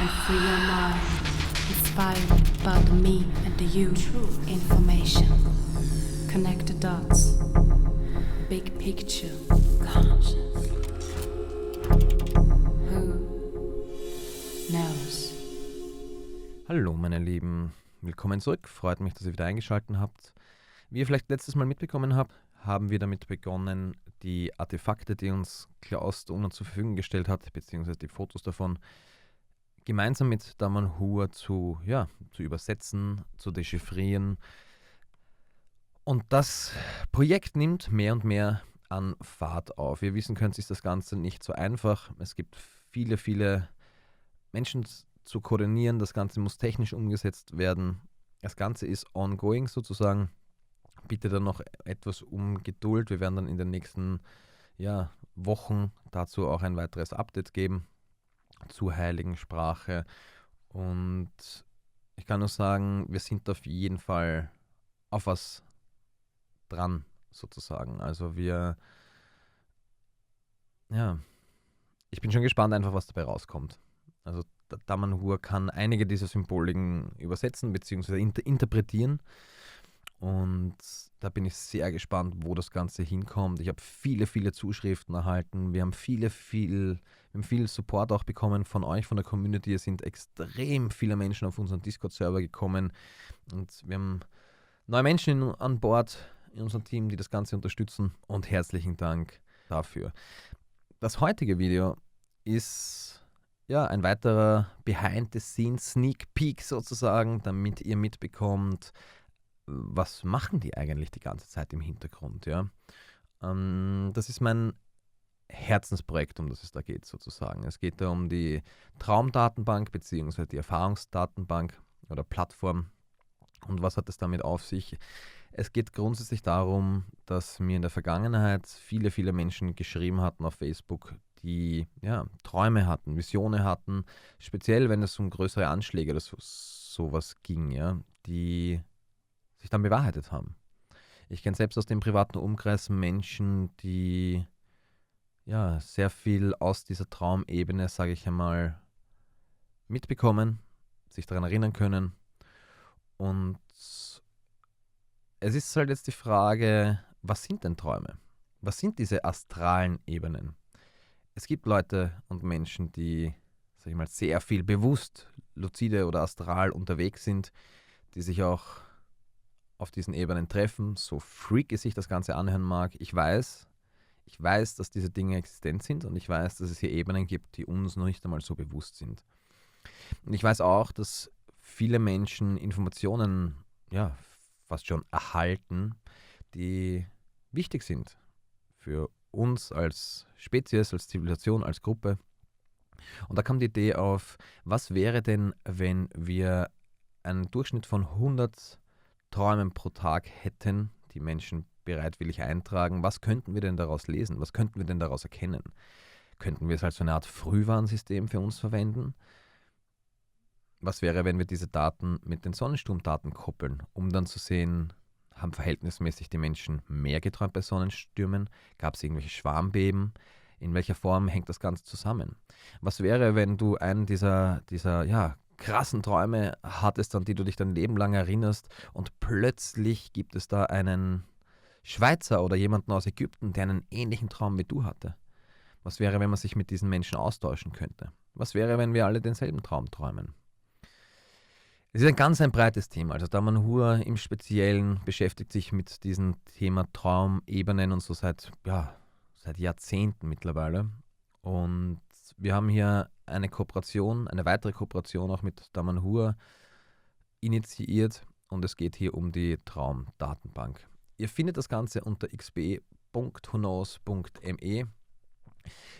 and free your mind. Inspired by the me and the you. True information. Connect the dots. Big picture. Conscious. Who knows? Hallo meine Lieben, willkommen zurück. Freut mich, dass ihr wieder eingeschaltet habt. Wie ihr vielleicht letztes Mal mitbekommen habt, haben wir damit begonnen, die Artefakte, die uns Klaus zur Verfügung gestellt hat, beziehungsweise die Fotos davon, gemeinsam mit Damanhur zu übersetzen, zu dechiffrieren. Und das Projekt nimmt mehr und mehr an Fahrt auf. Wie ihr wissen könnt, ist das Ganze nicht so einfach. Es gibt viele, viele Menschen zu koordinieren. Das Ganze muss technisch umgesetzt werden. Das Ganze ist ongoing sozusagen. Bitte dann noch etwas um Geduld. Wir werden dann in den nächsten Wochen dazu auch ein weiteres Update geben zur heiligen Sprache. Und ich kann nur sagen, wir sind auf jeden Fall auf was dran sozusagen. Also ich bin schon gespannt einfach, was dabei rauskommt. Also Damanhur kann einige dieser Symboliken übersetzen bzw. interpretieren. Und da bin ich sehr gespannt, wo das Ganze hinkommt. Ich habe viele, viele Zuschriften erhalten. Wir haben viel Support auch bekommen von euch, von der Community. Es sind extrem viele Menschen auf unseren Discord-Server gekommen. Und wir haben neue Menschen an Bord in unserem Team, die das Ganze unterstützen. Und herzlichen Dank dafür. Das heutige Video ist ein weiterer Behind-the-Scenes-Sneak-Peek sozusagen, damit ihr mitbekommt, was machen die eigentlich die ganze Zeit im Hintergrund. Ja? Das ist mein Herzensprojekt, um das es da geht sozusagen. Es geht da um die Traum Datenbank bzw. die Erfahrungsdatenbank oder Plattform. Und was hat es damit auf sich? Es geht grundsätzlich darum, dass mir in der Vergangenheit viele, viele Menschen geschrieben hatten auf Facebook, die Träume hatten, Visionen hatten, speziell wenn es um größere Anschläge oder sowas ging, die sich dann bewahrheitet haben. Ich kenne selbst aus dem privaten Umkreis Menschen, die sehr viel aus dieser Traumebene, sage ich einmal, mitbekommen, sich daran erinnern können. Und es ist halt jetzt die Frage, was sind denn Träume? Was sind diese astralen Ebenen? Es gibt Leute und Menschen, die, sag ich mal, sehr viel bewusst, luzide oder astral unterwegs sind, die sich auch auf diesen Ebenen treffen, so freaky sich das Ganze anhören mag. Ich weiß, dass diese Dinge existent sind und ich weiß, dass es hier Ebenen gibt, die uns noch nicht einmal so bewusst sind. Und ich weiß auch, dass viele Menschen Informationen, fast schon erhalten, die wichtig sind für uns als Spezies, als Zivilisation, als Gruppe. Und da kam die Idee auf, was wäre denn, wenn wir einen Durchschnitt von 100 Träumen pro Tag hätten, die Menschen bereitwillig eintragen. Was könnten wir denn daraus lesen? Was könnten wir denn daraus erkennen? Könnten wir es als so eine Art Frühwarnsystem für uns verwenden? Was wäre, wenn wir diese Daten mit den Sonnensturmdaten koppeln, um dann zu sehen, haben verhältnismäßig die Menschen mehr geträumt bei Sonnenstürmen? Gab es irgendwelche Schwarmbeben? In welcher Form hängt das Ganze zusammen? Was wäre, wenn du einen dieser krassen Träume hattest, an die du dich dein Leben lang erinnerst und plötzlich gibt es da einen Schweizer oder jemanden aus Ägypten, der einen ähnlichen Traum wie du hatte? Was wäre, wenn man sich mit diesen Menschen austauschen könnte? Was wäre, wenn wir alle denselben Traum träumen? Es ist ein breites Thema. Also Damanhur im Speziellen beschäftigt sich mit diesem Thema Traumebenen und so seit Jahrzehnten mittlerweile. Und wir haben hier eine weitere Kooperation auch mit Damanhur initiiert und es geht hier um die Traum Datenbank. Ihr findet das Ganze unter xb.whoknows.me.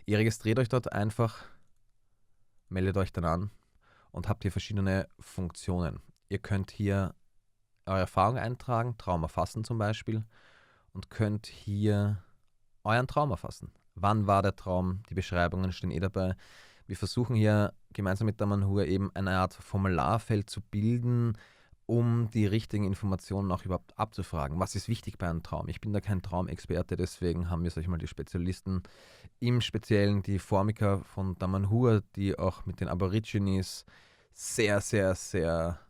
Ihr registriert euch dort einfach, meldet euch dann an und habt hier verschiedene Funktionen. Ihr könnt hier eure Erfahrung eintragen, Traum erfassen zum Beispiel, und könnt hier euren Traum erfassen. Wann war der Traum? Die Beschreibungen stehen dabei. Wir versuchen hier gemeinsam mit Damanhur eben eine Art Formularfeld zu bilden, um die richtigen Informationen auch überhaupt abzufragen. Was ist wichtig bei einem Traum? Ich bin da kein Traumexperte, deswegen haben wir, sag ich mal, die Spezialisten, im Speziellen die Formiker von Damanhur, die auch mit den Aborigines sehr, sehr, sehr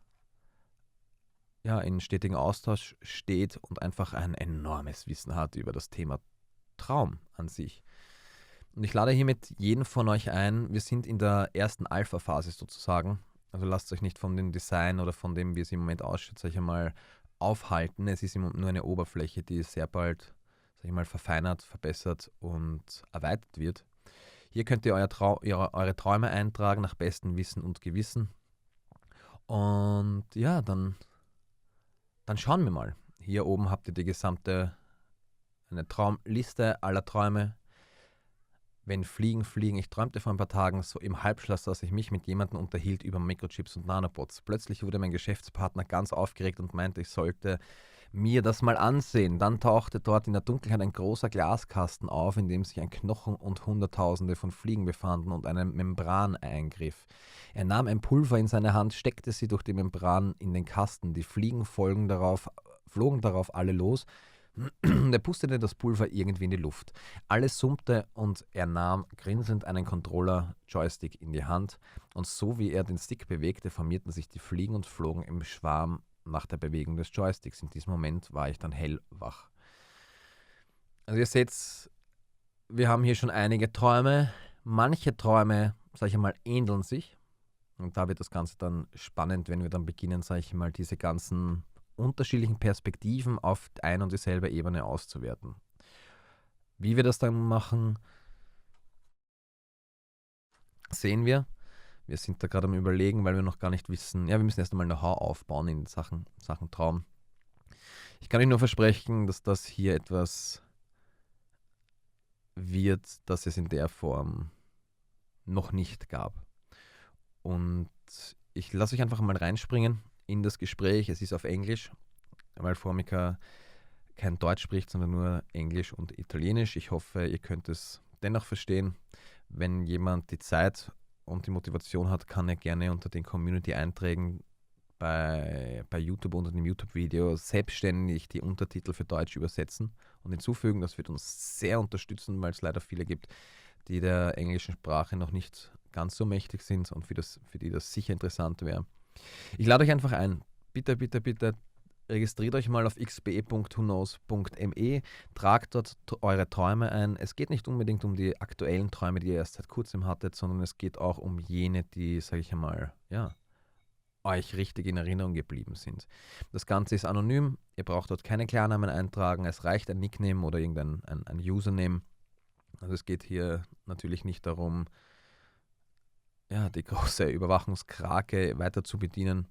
in stetigen Austausch steht und einfach ein enormes Wissen hat über das Thema Traum an sich. Und ich lade hiermit jeden von euch ein. Wir sind in der ersten Alpha-Phase sozusagen. Also lasst euch nicht von dem Design oder von dem, wie es im Moment ausschaut, sag ich einmal, aufhalten. Es ist nur eine Oberfläche, die sehr bald, sag ich mal, verfeinert, verbessert und erweitert wird. Hier könnt ihr eure Träume eintragen nach bestem Wissen und Gewissen. Und ja, dann schauen wir mal. Hier oben habt ihr eine Traumliste aller Träume. Wenn Fliegen. Ich träumte vor ein paar Tagen so im Halbschlaf, dass ich mich mit jemandem unterhielt über Mikrochips und Nanobots. Plötzlich wurde mein Geschäftspartner ganz aufgeregt und meinte, ich sollte mir das mal ansehen. Dann tauchte dort in der Dunkelheit ein großer Glaskasten auf, in dem sich ein Knochen und Hunderttausende von Fliegen befanden und eine Membran eingriff. Er nahm ein Pulver in seine Hand, steckte sie durch die Membran in den Kasten. Die Fliegen flogen darauf alle los. Er pustete das Pulver irgendwie in die Luft. Alles summte und er nahm grinsend einen Controller-Joystick in die Hand und so wie er den Stick bewegte, formierten sich die Fliegen und flogen im Schwarm nach der Bewegung des Joysticks. In diesem Moment war ich dann hellwach. Also ihr seht, wir haben hier schon einige Träume. Manche Träume, sag ich mal, ähneln sich. Und da wird das Ganze dann spannend, wenn wir dann beginnen, sag ich mal, diese ganzen unterschiedlichen Perspektiven auf ein und dieselbe Ebene auszuwerten. Wie wir das dann machen, sehen wir. Wir sind da gerade am Überlegen, weil wir noch gar nicht wissen, wir müssen erst einmal Know-how aufbauen in Sachen Traum. Ich kann euch nur versprechen, dass das hier etwas wird, das es in der Form noch nicht gab. Und ich lasse euch einfach mal reinspringen in das Gespräch. Es ist auf Englisch, weil Formica kein Deutsch spricht, sondern nur Englisch und Italienisch. Ich hoffe, ihr könnt es dennoch verstehen. Wenn jemand die Zeit und die Motivation hat, kann er gerne unter den Community-Einträgen bei YouTube unter dem YouTube-Video selbstständig die Untertitel für Deutsch übersetzen und hinzufügen. Das wird uns sehr unterstützen, weil es leider viele gibt, die der englischen Sprache noch nicht ganz so mächtig sind und für die das sicher interessant wäre. Ich lade euch einfach ein. Bitte registriert euch mal auf xbe.whoknows.me, tragt dort eure Träume ein. Es geht nicht unbedingt um die aktuellen Träume, die ihr erst seit kurzem hattet, sondern es geht auch um jene, die, sage ich einmal, euch richtig in Erinnerung geblieben sind. Das Ganze ist anonym, ihr braucht dort keine Klarnamen eintragen, es reicht ein Nickname oder irgendein ein Username. Also es geht hier natürlich nicht darum, die große Überwachungskrake weiter zu bedienen.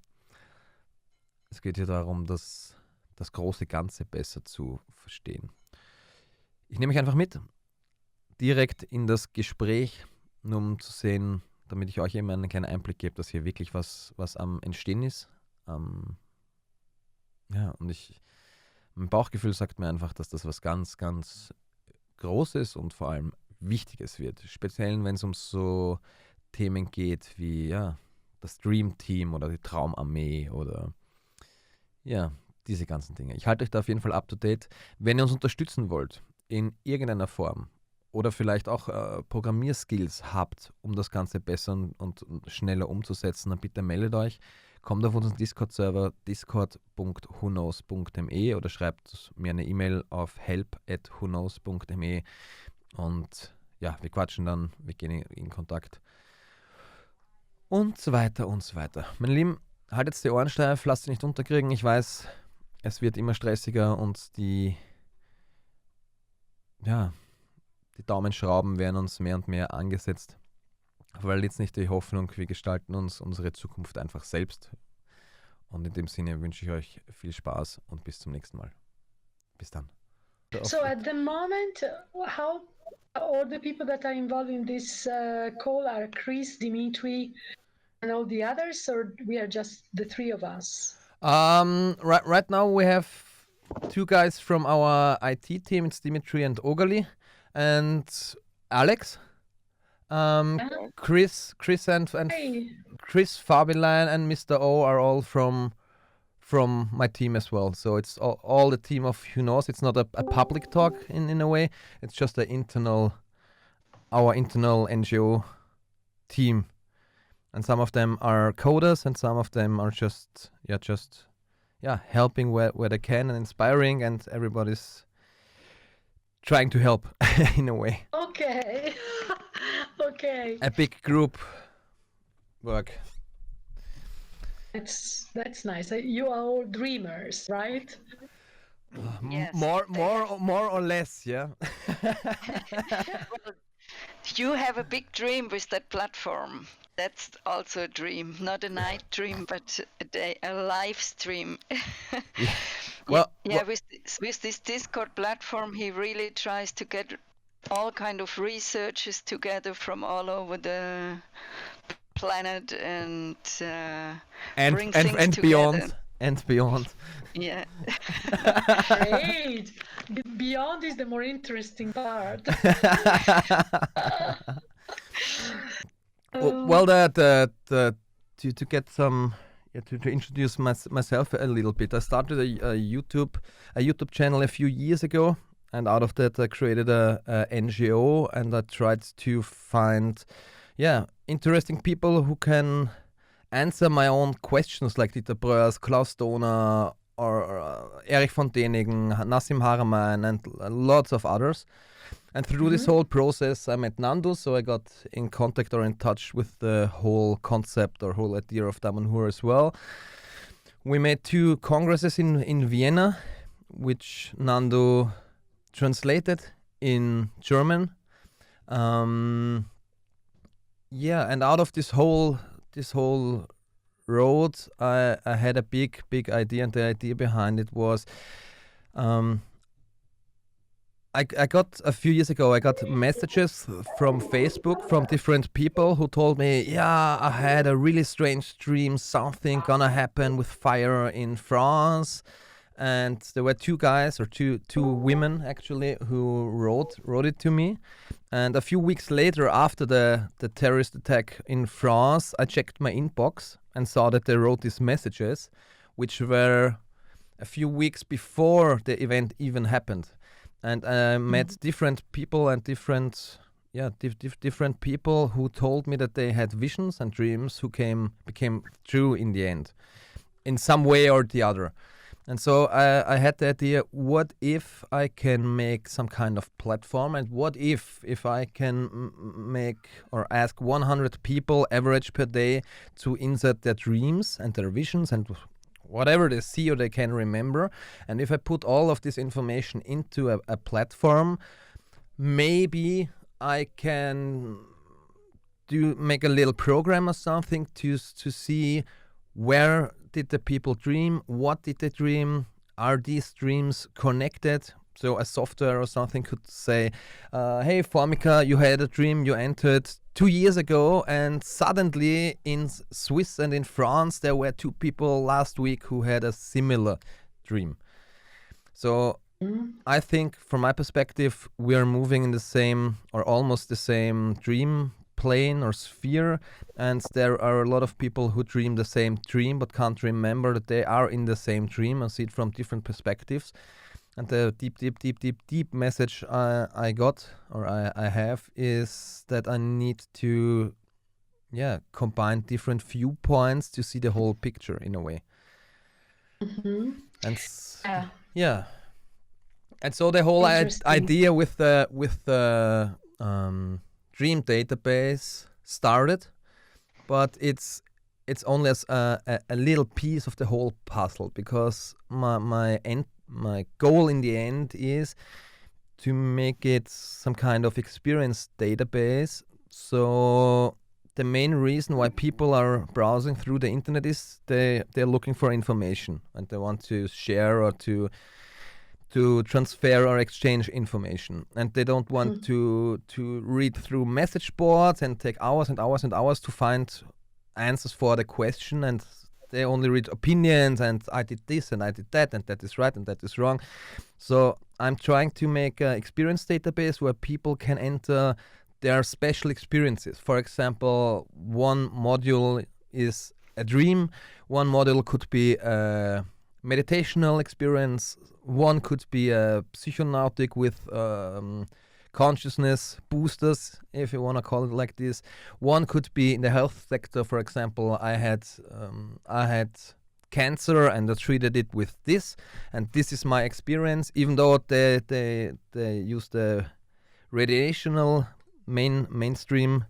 Es geht hier darum, das große Ganze besser zu verstehen. Ich nehme euch einfach mit, direkt in das Gespräch, nur um zu sehen, damit ich euch eben einen kleinen Einblick gebe, dass hier wirklich was am Entstehen ist. Und mein Bauchgefühl sagt mir einfach, dass das was ganz, ganz Großes und vor allem Wichtiges wird. Speziell, wenn es um so Themen geht wie das Dream Team oder die Traumarmee oder diese ganzen Dinge. Ich halte euch da auf jeden Fall up to date. Wenn ihr uns unterstützen wollt in irgendeiner Form oder vielleicht auch Programmierskills habt, um das Ganze besser und schneller umzusetzen, dann bitte meldet euch. Kommt auf unseren Discord-Server discord.whoknows.me oder schreibt mir eine E-Mail auf help@whoknows.me und wir quatschen dann, wir gehen in Kontakt. Und so weiter und so weiter. Meine Lieben, haltet die Ohren steif, lasst sie nicht unterkriegen. Ich weiß, es wird immer stressiger und die Daumenschrauben werden uns mehr und mehr angesetzt. Weil jetzt nicht die Hoffnung, wir gestalten uns unsere Zukunft einfach selbst. Und in dem Sinne wünsche ich euch viel Spaß und bis zum nächsten Mal. Bis dann. So at the moment, how all the people that are involved in this call are Chris, Dimitri, and all the others, or we are just the three of us? Right now we have two guys from our IT team. It's Dimitri and Ogali, and Alex. Chris and Hey. Chris Fabian and Mr. O are all from from my team as well. So it's all the team of WhoKnows. It's not a public talk in a way. It's just our internal NGO team. And some of them are coders, and some of them are just helping where they can and inspiring, and everybody's trying to help in a way. Okay. Okay. A big group work. That's nice. You are all dreamers, right? Yes. More or less, yeah. Well, you have a big dream with that platform. That's also a dream, not a night dream, but a live stream. Yeah. Well, with this Discord platform, he really tries to get all kind of researchers together from all over the planet and bring things together. Beyond. And beyond. Yeah. Great. The beyond is the more interesting part. Well, to get some, to introduce myself a little bit. I started a YouTube channel a few years ago, and out of that I created a NGO, and I tried to find, interesting people who can answer my own questions, like Dieter Breuers, Klaus Dohner, or Erich von Däniken, Nassim Haramein, and lots of others. And through this whole process, I met Nando, so I got in contact or in touch with the whole concept or whole idea of Damanhur as well. We made 2 congresses in Vienna, which Nando translated in German. And out of this whole road, I had a big idea, and the idea behind it was, I got a few years ago, I got messages from Facebook from different people who told me, I had a really strange dream, something gonna happen with fire in France. And there were 2 guys, or two women actually, who wrote it to me. And a few weeks later, after the terrorist attack in France, I checked my inbox and saw that they wrote these messages, which were a few weeks before the event even happened. And I met different people and different people who told me that they had visions and dreams who became true in the end, in some way or the other. And so I had the idea, what if I can make some kind of platform, and what if I can make or ask 100 people average per day to insert their dreams and their visions and whatever they see or they can remember. And if I put all of this information into a platform, maybe I can make a little program or something to see where did the people dream, what did they dream, are these dreams connected? So a software or something could say, hey Formica, you had a dream, you entered 2 years ago, and suddenly in Swiss and in France there were 2 people last week who had a similar dream. So I think from my perspective we are moving in the same or almost the same dream plane or sphere, and there are a lot of people who dream the same dream but can't remember that they are in the same dream and see it from different perspectives. And the deep message I got or I have is that I need to combine different viewpoints to see the whole picture in a way. And and so the whole idea with the dream database started, but it's only as a little piece of the whole puzzle, because my goal in the end is to make it some kind of experience database. So the main reason why people are browsing through the internet is they're looking for information and they want to share or to transfer or exchange information, and they don't want to read through message boards and take hours and hours and hours to find answers for the question, and they only read opinions and I did this and I did that and that is right and that is wrong. So I'm trying to make an experience database where people can enter their special experiences. For example, one module is a dream, one module could be meditational experience. One could be a psychonautic with consciousness boosters, if you want to call it like this. One could be in the health sector, for example. I had cancer and I treated it with this, and this is my experience. Even though they use the radiational mainstream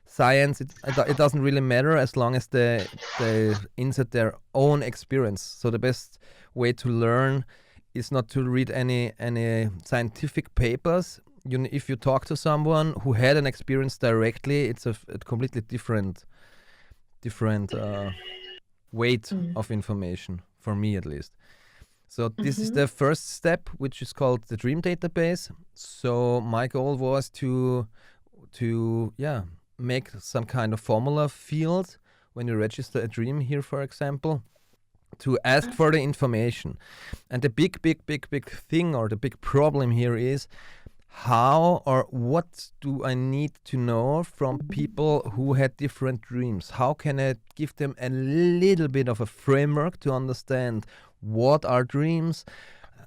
science, it doesn't really matter as long as they insert their own experience. So the best way to learn is not to read any scientific papers. If you talk to someone who had an experience directly, it's a completely different weight of information, for me at least. So this is the first step, which is called the dream database. So my goal was to make some kind of formula field when you register a dream here, for example, to ask for the information. And the big thing, or the big problem here is, how or what do I need to know from people who had different dreams? How can I give them a little bit of a framework to understand what are dreams?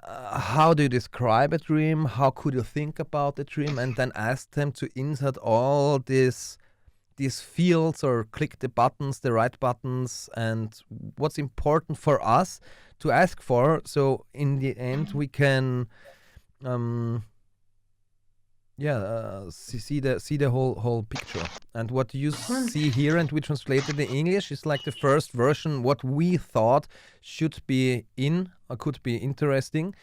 How do you describe a dream? How could you think about a dream? And then ask them to insert all these fields, or click the buttons, the right buttons, and what's important for us to ask for. So in the end, we can see the whole picture. And what you see here, and we translated in English, is like the first version, what we thought should be in or could be interesting.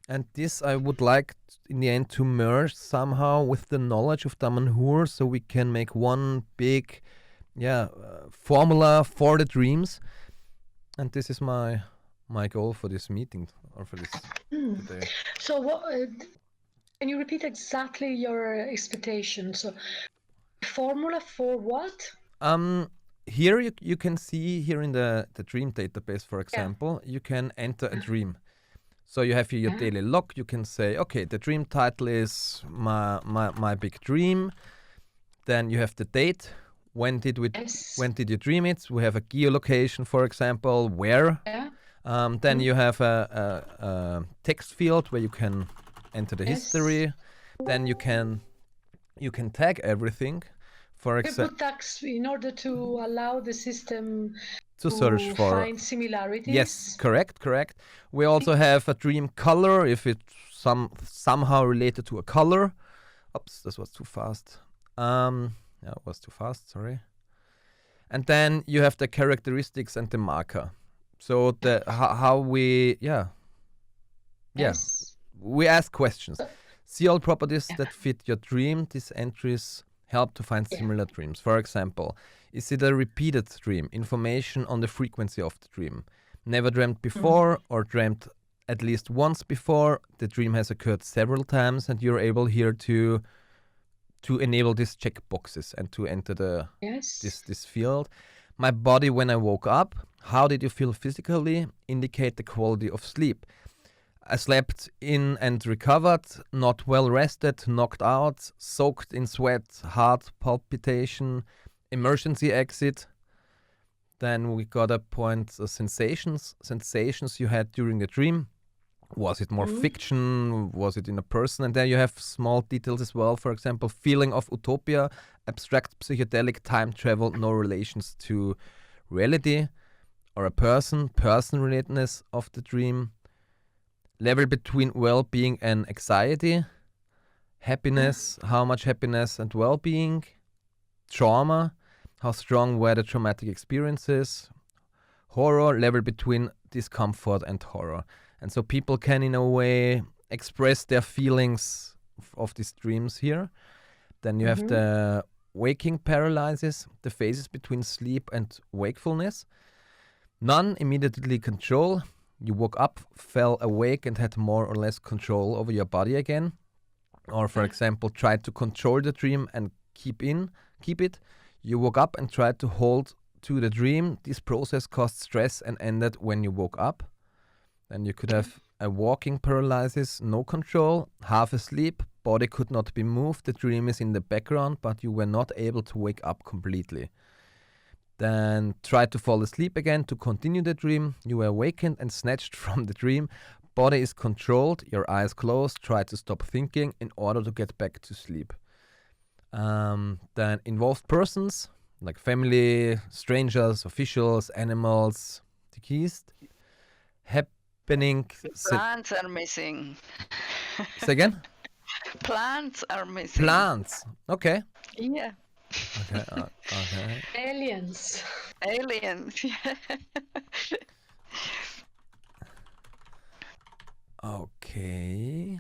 And this I would like in the end to merge somehow with the knowledge of Damanhur, so we can make one big formula for the dreams. And this is my goal for this meeting, or for this today. So what? Can you repeat exactly your expectation? So, formula for what? Here you can see here in the dream database, for example, you can enter a dream. So you have here your daily log. You can say, okay, the dream title is my big dream. Then you have the date. When did you dream it? We have a geolocation, for example, where. Then you have a text field where you can enter the history. Then you can tag everything. For example, put tags in order to allow the system to search for find similarities. Yes, correct. We also have a dream color, if it's somehow related to a color. Oops, this was too fast. It was too fast, sorry. And then you have the characteristics and the marker. So how we we ask questions. See all properties that fit your dream. These entries help to find similar dreams. For example, is it a repeated dream? Information on the frequency of the dream. Never dreamt before, or dreamt at least once before. The dream has occurred several times, and you're able here to enable these check boxes and to enter this field. My body when I woke up. How did you feel physically? Indicate the quality of sleep. I slept in and recovered, not well rested, knocked out, soaked in sweat, heart palpitation, emergency exit. Then we got a point, sensations you had during the dream. Was it more fiction? Was it in a person? And there you have small details as well. For example, feeling of utopia, abstract psychedelic time travel, no relations to reality or a person relatedness of the dream. Level between well-being and anxiety. Happiness, how much happiness and well-being. Trauma, how strong were the traumatic experiences. Horror, level between discomfort and horror. And so people can, in a way, express their feelings of these dreams here. Then you have the waking paralysis, the phases between sleep and wakefulness. None immediately control. You woke up, fell awake, and had more or less control over your body again. Or, for example, tried to control the dream and keep it. You woke up and tried to hold to the dream. This process caused stress and ended when you woke up. Then you could have a walking paralysis, no control, half asleep, body could not be moved, the dream is in the background, but you were not able to wake up completely. Then try to fall asleep again to continue the dream. You were awakened and snatched from the dream. Body is controlled, your eyes closed. Try to stop thinking in order to get back to sleep. Then involved persons like family, strangers, officials, animals, deceased. Happening. Plants are missing. Say again? Plants are missing. Plants. Okay. Yeah. Okay. Okay. Aliens. Aliens. Okay.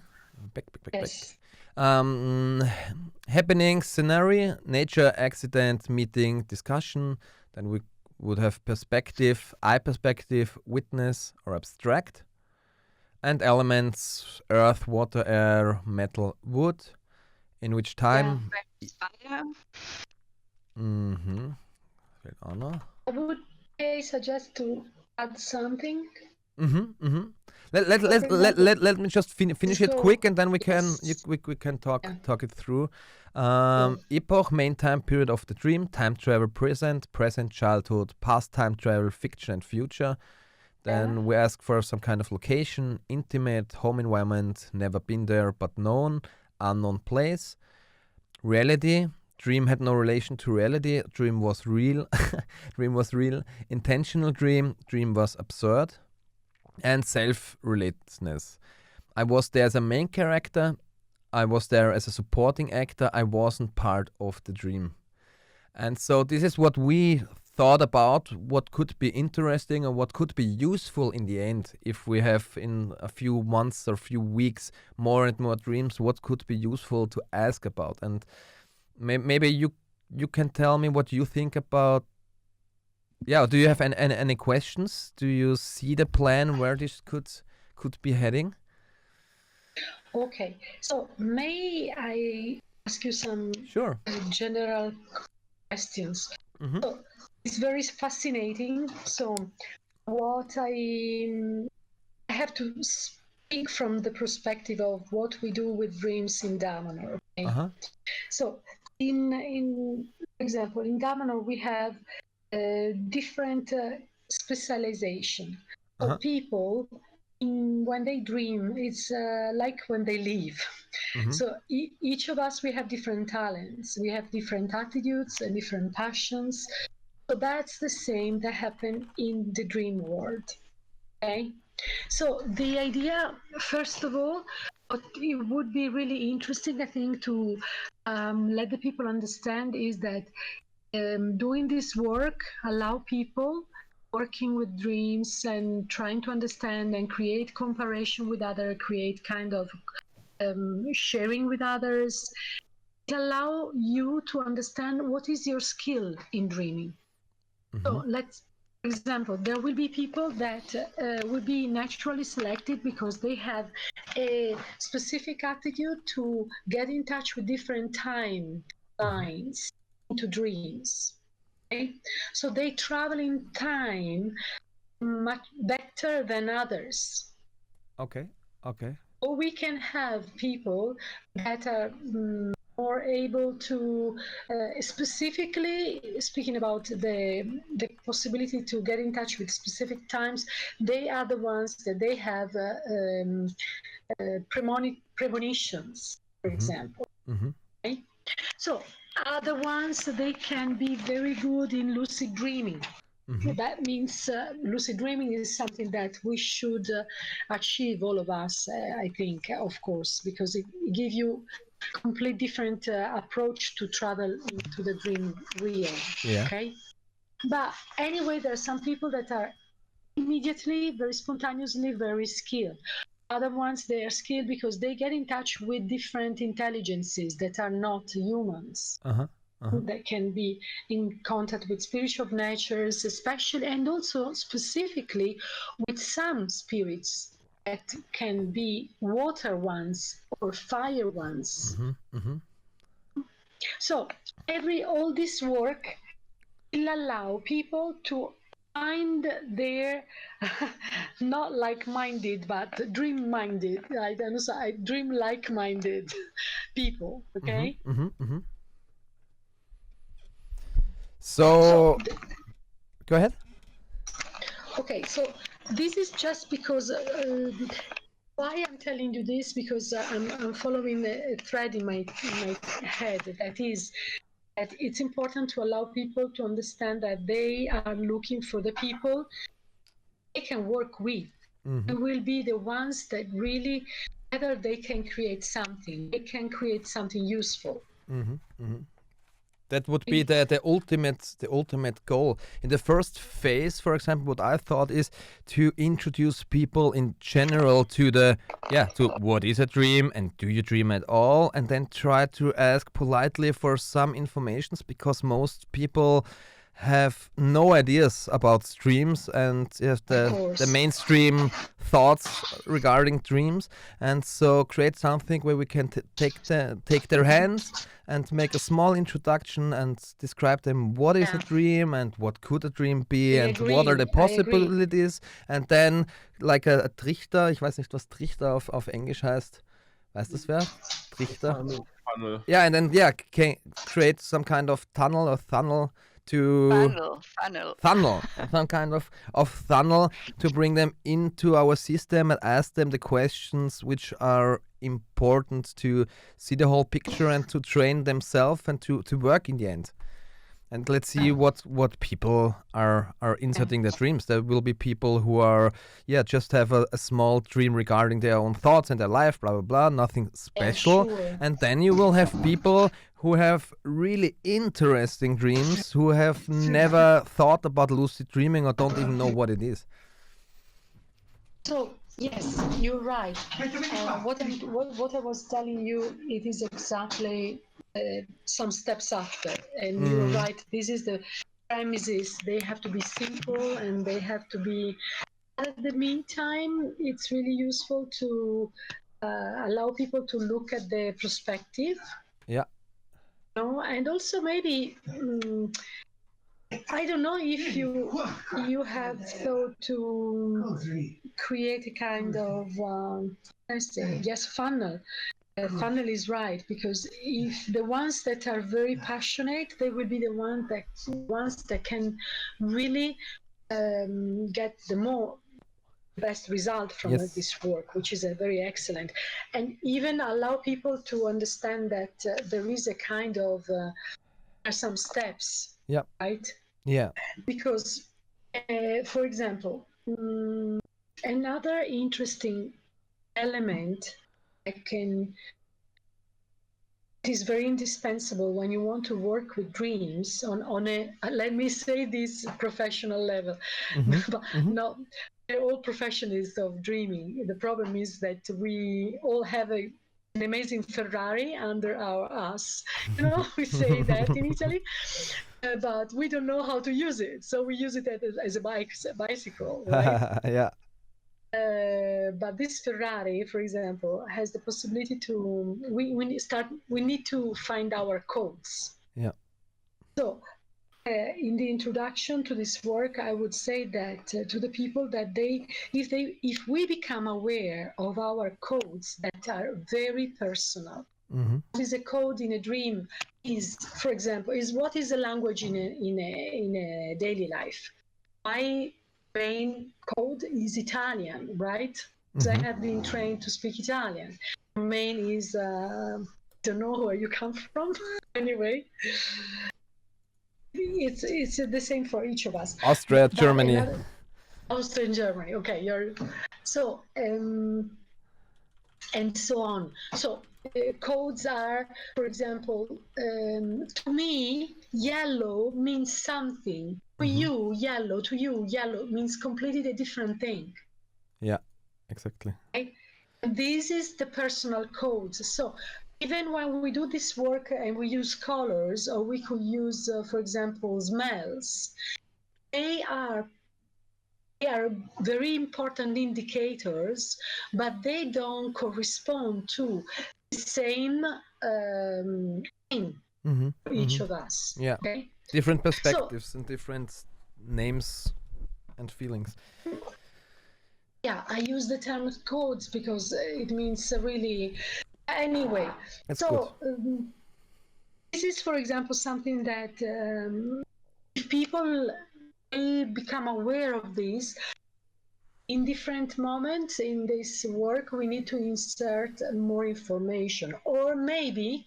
Back. Yes. Happening, scenario, nature, accident, meeting, discussion. Then we would have perspective, eye perspective, witness, or abstract. And elements, earth, water, air, metal, wood. In which time? Fire. Mm-hmm. Anna. I would suggest to add something. Let me just finish it quick, and then we can Yes. we can talk it through. Epoch, main time period of the dream, time travel, present childhood, past time travel, fiction and future. Then we ask for some kind of location, intimate, home environment, never been there but known, unknown place. Reality, dream had no relation to reality, dream was real, intentional dream was absurd. And self-relatedness. I was there as a main character, I was there as a supporting actor, I wasn't part of the dream. And so this is what we thought about, what could be interesting or what could be useful in the end. If we have in a few months or few weeks more and more dreams, what could be useful to ask about. And maybe you can tell me what you think about. Yeah, do you have any questions? Do you see the plan where this could be heading? Okay, so may I ask you some Sure. general questions? Mm-hmm. So it's very fascinating. So what I have to speak from the perspective of what we do with dreams in Damanhur. Okay? Uh-huh. So in for example, in Damanhur we have different specialization. So Uh-huh. people, when they dream, it's like when they leave. Mm-hmm. So each of us, we have different talents, we have different attitudes and different passions. So that's the same that happen in the dream world. Okay. So the idea, first of all, what it would be really interesting, I think, to let the people understand is that doing this work allow people working with dreams and trying to understand and create comparison with other, create kind of sharing with others. It allow you to understand what is your skill in dreaming. Mm-hmm. So let's, for example, there will be people that will be naturally selected because they have a specific attitude to get in touch with different timelines into dreams. Okay? So they travel in time much better than others. Okay. Or we can have people that are more able to, specifically speaking about the possibility to get in touch with specific times, they are the ones that they have premonitions, for example. Mm-hmm. Okay? So other ones, they can be very good in lucid dreaming. Mm-hmm. That means lucid dreaming is something that we should achieve, all of us, I think, of course, because it gives you a complete different approach to travel into the dream realm. Yeah. Okay. But anyway, there are some people that are immediately, very spontaneously, very skilled. Other ones, they are skilled because they get in touch with different intelligences that are not humans. Uh-huh. That can be in contact with spiritual natures, especially, and also specifically with some spirits that can be water ones or fire ones. Mm-hmm. Mm-hmm. So all this work will allow people to find their not like-minded but dream-minded, dream like-minded people. Okay. Mm-hmm. Mm-hmm. So Go ahead. Okay, so this is just because why I'm telling you this, because I'm following a thread in my head, that is that it's important to allow people to understand that they are looking for the people they can work with. They will be the ones that really, whether they can create something, they can create something useful. That would be the ultimate goal. In the first phase, for example, what I thought is to introduce people in general to to what is a dream and do you dream at all, and then try to ask politely for some informations, because most people have no ideas about dreams and the mainstream thoughts regarding dreams, and so create something where we can take their hands and make a small introduction and describe them what is a dream and what could a dream be and what are the possibilities, and then like a Trichter, ich weiß nicht, was Trichter auf Englisch heißt. Weiß das wer? Trichter? Funnel. Yeah, and then create some kind of tunnel or funnel to Funnel. some kind of funnel to bring them into our system and ask them the questions which are important to see the whole picture and to train themselves and to work in the end. And let's see what people are inserting their dreams. There will be people who are, just have a small dream regarding their own thoughts and their life, blah, blah, blah, nothing special. Sure. And then you will have people who have really interesting dreams, who have never thought about lucid dreaming or don't even know what it is. So, yes, you're right. What I was telling you, it is exactly some steps after. And you're right, this is the premises. They have to be simple and they have to be, at the meantime, it's really useful to allow people to look at the perspective. Yeah. And also maybe, I don't know if you have thought to create a kind of funnel. Funnel is right, because if the ones that are very passionate, they will be the ones that can really get the best result from this work, which is a very excellent, and even allow people to understand that there is a kind of some steps. Yeah. Right. Yeah. Because, for example, another interesting element it is very indispensable when you want to work with dreams on a, let me say this, professional level. But not all professionals of dreaming. The problem is that we all have an amazing Ferrari under our ass. We say that in Italy, but we don't know how to use it. So we use it as a bicycle, right? Yeah. But this Ferrari, for example, has the possibility to, we need to find our codes. Yeah. So in the introduction to this work, I would say that to the people that if we become aware of our codes that are very personal, what is a code in a dream is, for example, what is a language in a daily life. My main code is Italian, right? Because I have been trained to speak Italian. Main is, don't know where you come from. Anyway, it's the same for each of us. Austria, Germany. Austria and Germany. Okay, so and so on. So codes are, for example, to me, yellow means something. To you, yellow means completely a different thing. Yeah, exactly. Right? This is the personal codes. So even when we do this work and we use colors, or we could use, for example, smells, they are very important indicators, but they don't correspond to the same thing for each of us. Yeah. Okay? Different perspectives and different names and feelings. Yeah, I use the term codes because it means really. Anyway, That's so this is, for example, something that if people we become aware of this. In different moments in this work, we need to insert more information, or maybe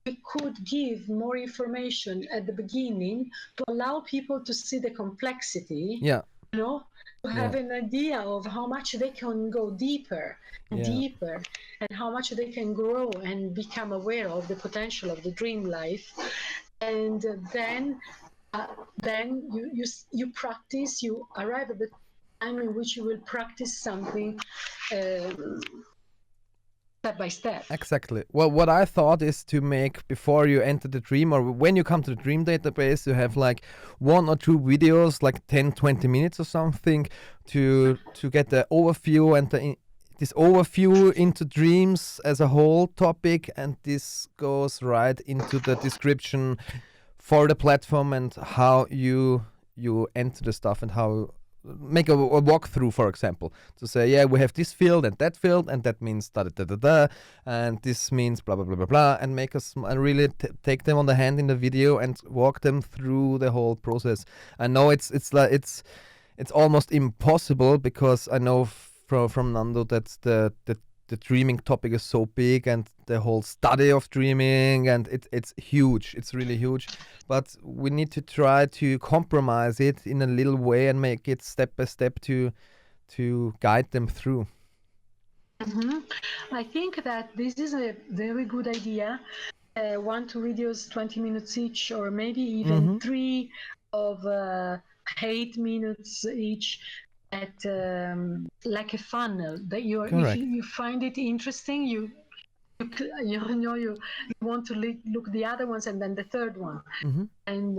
we could give more information at the beginning to allow people to see the complexity, Yeah. you know, to have an idea of how much they can go deeper and deeper, and how much they can grow and become aware of the potential of the dream life. And then you practice, you arrive at the time in which you will practice something step by step. Exactly. Well, what I thought is to make, before you enter the dream, or when you come to the dream database, you have like 1 or 2 videos, like 10-20 minutes or something, to get the overview and this overview into dreams as a whole topic, and this goes right into the description for the platform and how you enter the stuff, and how make a walkthrough, for example, to say, yeah, we have this field, and that means da da da da da, and this means blah blah blah blah blah, and make us really take them on the hand in the video and walk them through the whole process. I know it's almost impossible, because I know from Nando that the dreaming topic is so big, and the whole study of dreaming, and it's huge. It's really huge. But we need to try to compromise it in a little way and make it step by step to guide them through. Mm-hmm. I think that this is a very good idea. 1-2 videos, 20 minutes each, or maybe even 3 of 8 minutes each, at like a funnel that if you find it interesting, you want to look the other ones, and then the third one, and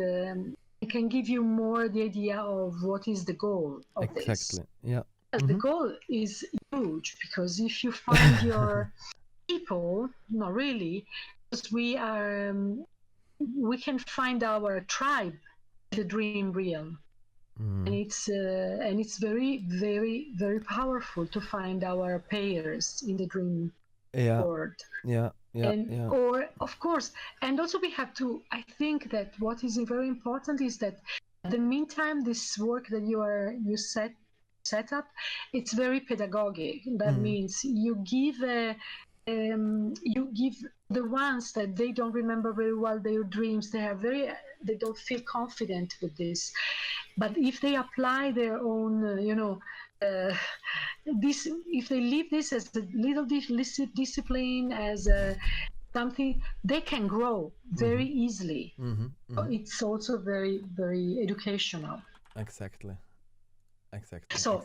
it can give you more the idea of what is the goal of this. Exactly. Yeah. The goal is huge, because if you find your people, not really, because we can find our tribe, the dream realm. And it's very, very, very powerful to find our pairs in the dream world. Or of course, and also we have to. I think that what is very important is that, in the meantime, this work that you set up, it's very pedagogic. That means you give the ones that they don't remember very well their dreams. They don't feel confident with this. But if they apply their own, if they leave this as a little discipline, as something, they can grow very easily. It's also very, very educational. Exactly. So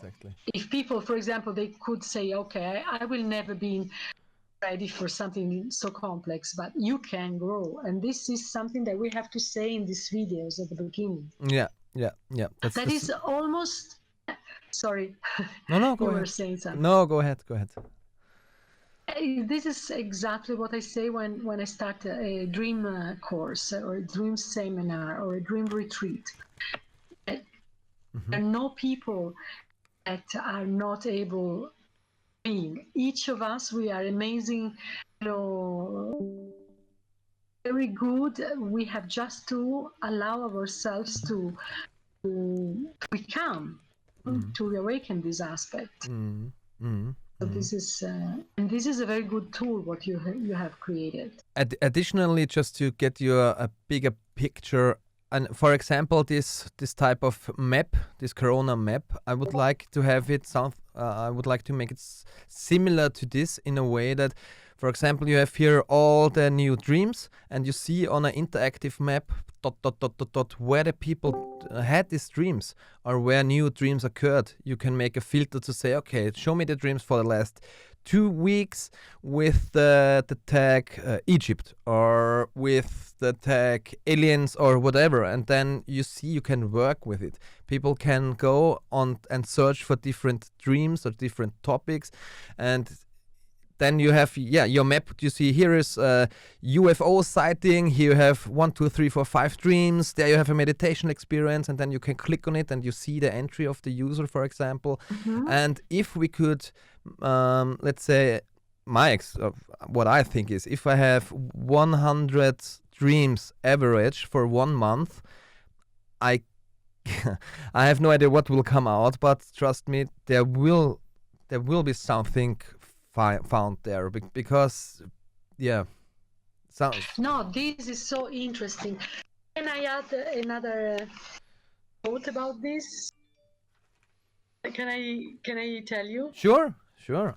if people, for example, they could say, okay, I will never be ready for something so complex, but you can grow. And this is something that we have to say in these videos at the beginning. Yeah. That is almost. Sorry. No, go ahead. You were saying something. No, go ahead. This is exactly what I say when I start a dream course, or a dream seminar, or a dream retreat. There are no people that are not able. Each of us, we are amazing, very good. We have just to allow ourselves to become, to awaken this aspect. So this is a very good tool what you have created. Additionally, just to get you a bigger picture, and for example, this type of map, this Corona map, I would like to have it I would like to make it similar to this, in a way that, for example, you have here all the new dreams, and you see on an interactive map where the people had these dreams, or where new dreams occurred. You can make a filter to say, okay, show me the dreams for the last 2 weeks with the tag Egypt, or with the tag aliens, or whatever, and then you see you can work with it. People can go on and search for different dreams or different topics, and then you have your map. You see here is UFO sighting. Here you have 1, 2, 3, 4, 5 dreams. There you have a meditation experience, and then you can click on it and you see the entry of the user, for example. And if we could, let's say, what I think is, if I have 100 dreams average for 1 month, I I have no idea what will come out, but trust me, there will be something found there because, yeah, sounds. No, this is so interesting. Can I add another thought about this? Can I tell you? Sure.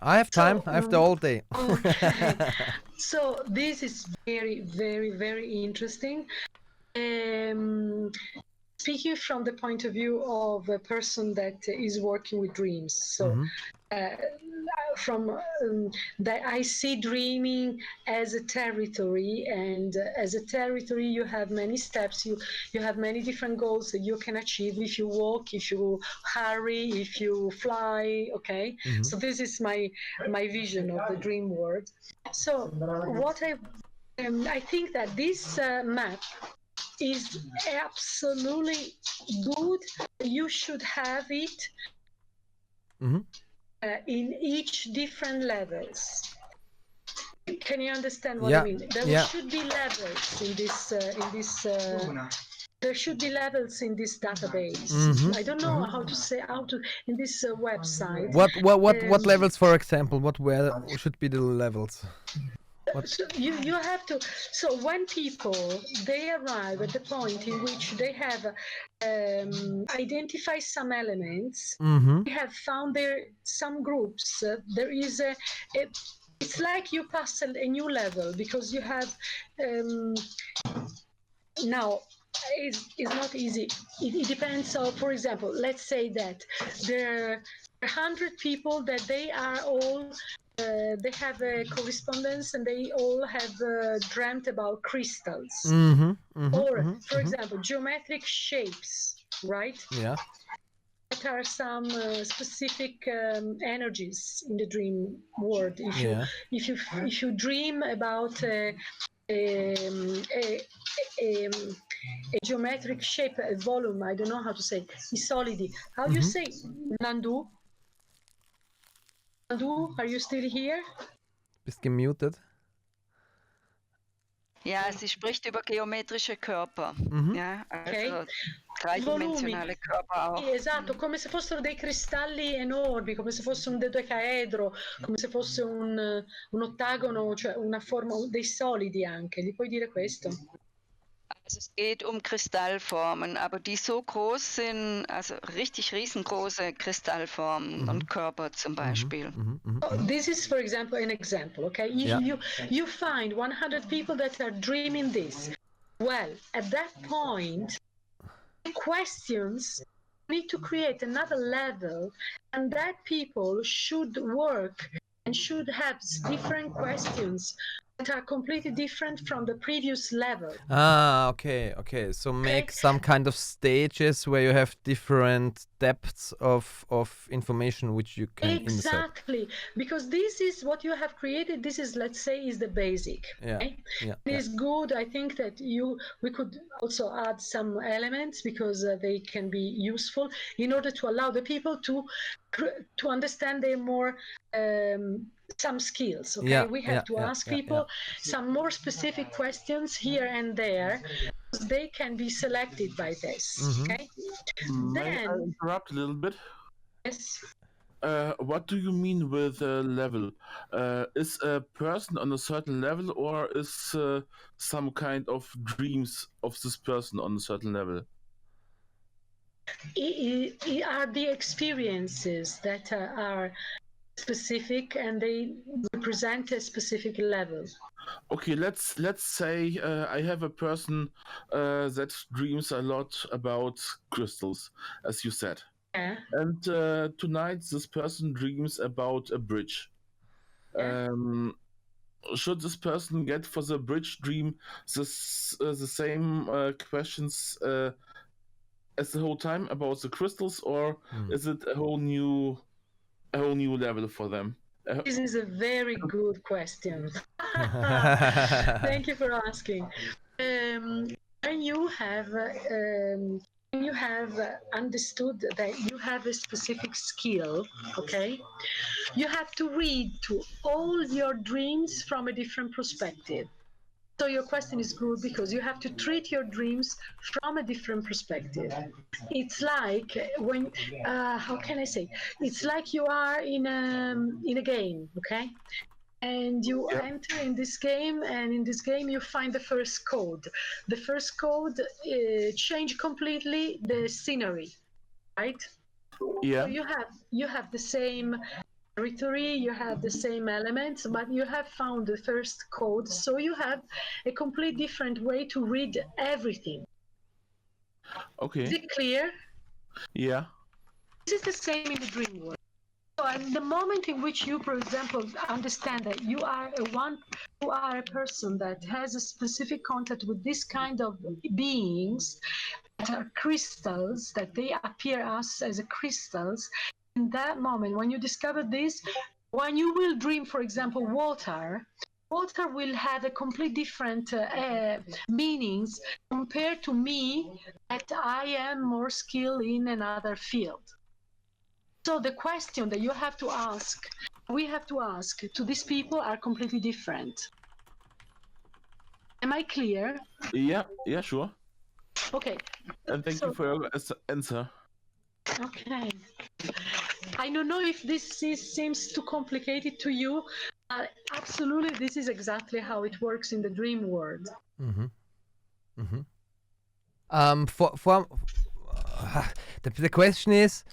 I have time. I have the whole day. Okay. So this is very, very, very interesting. Speaking from the point of view of a person that is working with dreams, so from that I see dreaming as a territory, and as a territory you have many steps, you have many different goals that you can achieve if you walk, if you hurry, if you fly. Okay, so this is my vision of the dream world. So what I think that this map is absolutely good. You should have it in each different levels. Can you understand what I mean? There should be levels in this. There should be levels in this database. I don't know how to in this website. What levels, for example? Where should be the levels? So you have to. So when people they arrive at the point in which they have identified some elements, they have found there some groups. There is it's like you pass a new level because you have now. It's not easy. It depends on, for example, let's say that there are 100 people that they are all they have a correspondence and they all have dreamt about crystals or for example geometric shapes, right? Yeah, that are some specific energies in the dream world. If you dream about a geometric shape, a volume, I don't know how to say, solidi. How do you say Nandu? Nandu, are you still here? Bist gemutet. Ja, sie spricht über geometrische Körper. Ja, also dreidimensionale Körper auch. Esatto, come se fossero dei cristalli enormi, come se fosse un dodecaedro, come se fosse un ottagono, cioè una forma, dei solidi anche. Gli puoi dire questo? Also es geht Kristallformen, aber die so groß sind, also richtig riesengroße Kristallformen und Körper zum Beispiel. This is, for example, an example, okay? You find 100 people that are dreaming this. Well, at that point, questions need to create another level, and that people should work and should have different questions that are completely different from the previous level. Okay. So make some kind of stages where you have different depths of information which you can exactly insert. Because this is what you have created. This is, let's say, is the basic. It is good. I think that we could also add some elements because they can be useful in order to allow the people to understand their more some skills. We have to ask people some more specific questions here and there. They can be selected by this. Okay. May I interrupt a little bit? Yes. What do you mean with a level? Is a person on a certain level, or is some kind of dreams of this person on a certain level? Are the experiences that are specific and they represent a specific level. Okay, let's say I have a person that dreams a lot about crystals, as you said. Yeah. And tonight this person dreams about a bridge. Yeah. Should this person get for the bridge dream the same questions as the whole time about the crystals, or is it a whole new level for them? This is a very good question. Thank you for asking. When you have understood that you have a specific skill, okay, you have to read to all your dreams from a different perspective. So your question is good because you have to treat your dreams from a different perspective. It's like when, how can I say? It's like you are in a game, okay? And you enter in this game, and in this game you find the first code. The first code change completely the scenery, right? Yeah. So you have the same territory, you have the same elements, but you have found the first code, so you have a complete different way to read everything. Okay. Is it clear? Yeah. This is the same in the dream world. So at the moment in which you, for example, understand that you are a person that has a specific contact with this kind of beings that are crystals, that they appear us as crystals, in that moment, when you discover this, when you will dream, for example, water will have a complete different meanings compared to me, that I am more skilled in another field. So the question that you have to ask, we have to ask to these people are completely different. Am I clear? Yeah, sure. Okay. And thank you for your answer. Okay. I don't know if this seems too complicated to you. Absolutely, this is exactly how it works in the dream world. The question is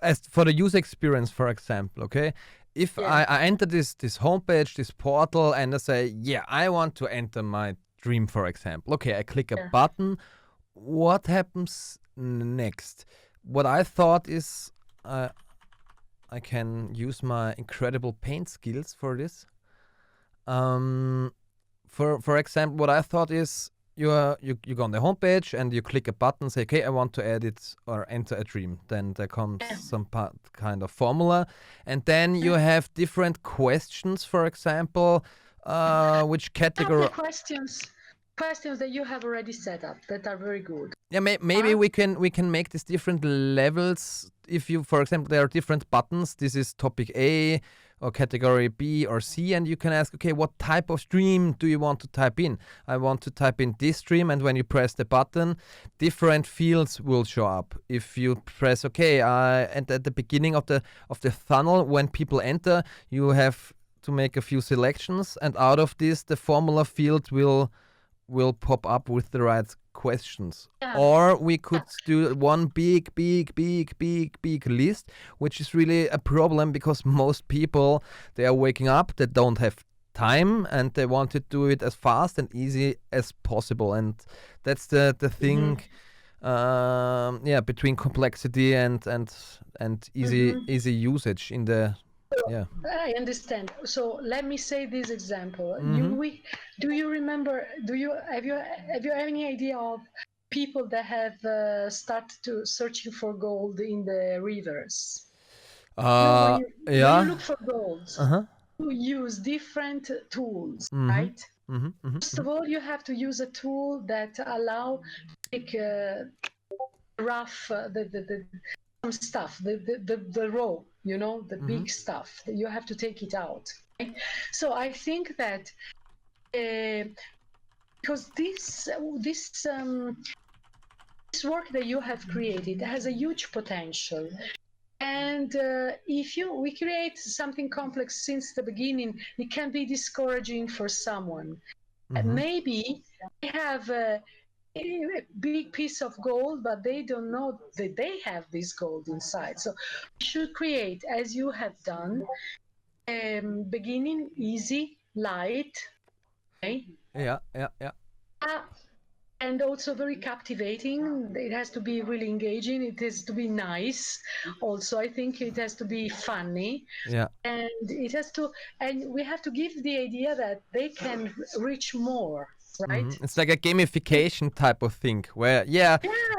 as for the user experience, for example, okay? If I enter this homepage, this portal, and I say, I want to enter my dream, for example. Okay, I click a button. What happens next? What I thought is I can use my incredible paint skills for this. For example, what I thought is you go on the homepage and you click a button, say, okay, I want to edit or enter a dream. Then there comes some kind of formula, and then you have different questions. For example, which category? Questions that you have already set up that are very good. Yeah, maybe we can make these different levels. If you, for example, there are different buttons. This is topic A or category B or C, and you can ask, okay, what type of stream do you want to type in? I want to type in this stream, and when you press the button, different fields will show up. If you press OK, and at the beginning of the funnel, when people enter, you have to make a few selections, and out of this, the formula field will pop up with the right questions. Or we could do one big list, which is really a problem because most people, they are waking up, they don't have time, and they want to do it as fast and easy as possible. And that's the thing between complexity and easy usage in the I understand. So let me say this example. Do you remember? Have you any idea of people that have started to searching for gold in the rivers? When you look for gold, you use different tools, right? First of all, you have to use a tool that allow to take rough some stuff, the raw, the big stuff. You have to take it out. Right? So I think that because this work that you have created has a huge potential. And if we create something complex since the beginning, it can be discouraging for someone. Maybe they have a big piece of gold, but they don't know that they have this gold inside. So you should create, as you have done, beginning easy, light, okay? And also very captivating. It has to be really engaging. It has to be nice. Also, I think it has to be funny. And it has to, and we have to give the idea that they can reach more. Right? It's like a gamification type of thing where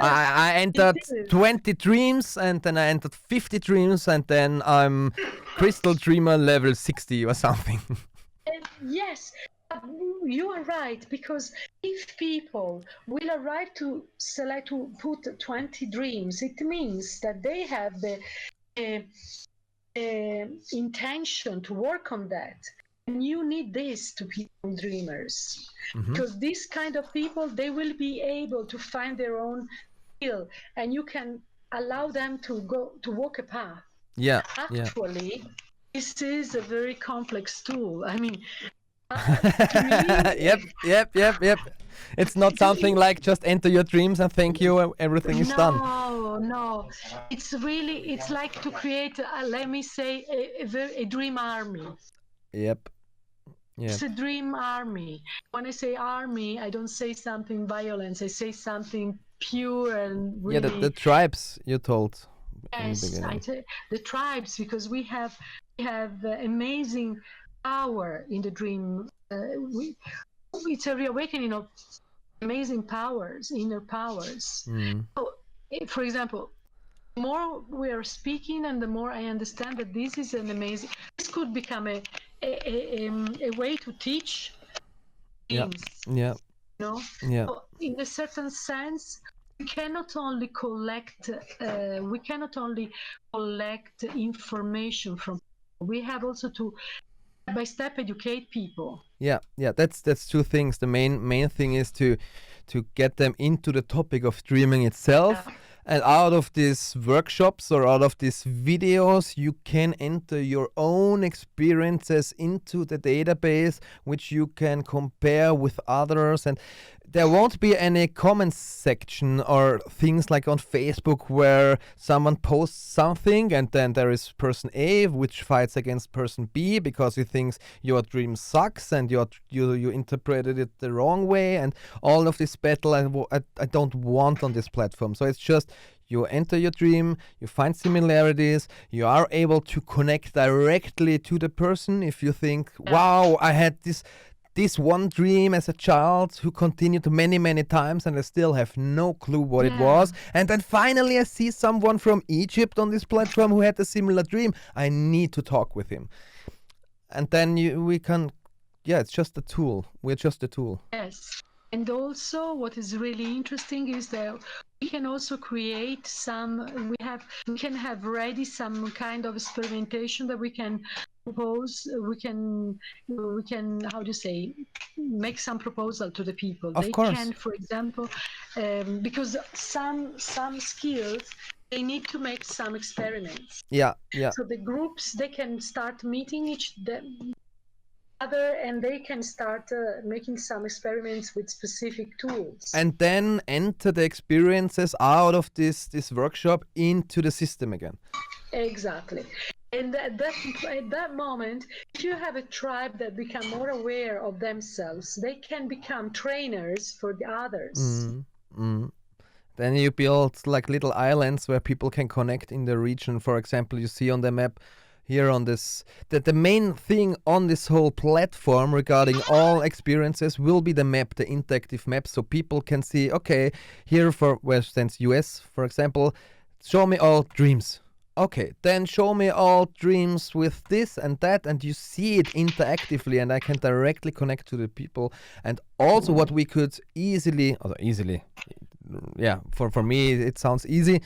I entered 20 dreams, and then I entered 50 dreams, and then I'm crystal dreamer level 60 or something. Yes, you are right, because if people will arrive to select to put 20 dreams, it means that they have the intention to work on that. And you need this to become dreamers. Mhm. Because these kind of people, they will be able to find their own skill, and you can allow them to walk a path. Yeah. Actually, this is a very complex tool. I mean, to me, Yep. It's not something like just enter your dreams and thank you, everything is done. No. It's like to create, let me say, a dream army. Yep. It's a dream army. When I say army, I don't say something violent. I say something pure and really. Yeah, the tribes you told. Yes, the tribes, because we have amazing power in the dream. It's a reawakening of amazing powers, inner powers. So, for example, the more we are speaking, and the more I understand that this is an amazing. This could become a way to teach things. Yeah. You know? Yeah. So in a certain sense, we cannot only collect information from people. We have also to step by step educate people. Yeah. That's two things. The main thing is to get them into the topic of dreaming itself. And out of these workshops or out of these videos, you can enter your own experiences into the database, which you can compare with others. And there won't be any comment section or things like on Facebook where someone posts something and then there is person A which fights against person B because he thinks your dream sucks and you interpreted it the wrong way, and all of this battle I don't want on this platform. So it's just you enter your dream, you find similarities, you are able to connect directly to the person. If you think, wow, I had this one dream as a child who continued many times and I still have no clue what it was. And then finally I see someone from Egypt on this platform who had a similar dream. I need to talk with him. And then we can, it's just a tool. We're just a tool. Yes. And also what is really interesting is that we can also create we can have ready some kind of experimentation that we can propose. We can how do you say, make some proposal to the people. Of course. Can, for example, because some skills, they need to make some experiments. Yeah. So the groups, they can start meeting other, and they can start making some experiments with specific tools. And then enter the experiences out of this workshop into the system again. Exactly. And at that moment, if you have a tribe that become more aware of themselves, they can become trainers for the others. Then you build like little islands where people can connect in the region. For example, you see on the map here on this, that the main thing on this whole platform regarding all experiences will be the map, the interactive map, so people can see, okay, here for where stands US, for example, show me all dreams. Okay, then show me all dreams with this and that, and you see it interactively, and I can directly connect to the people. And also what we could easily, for me it sounds easy,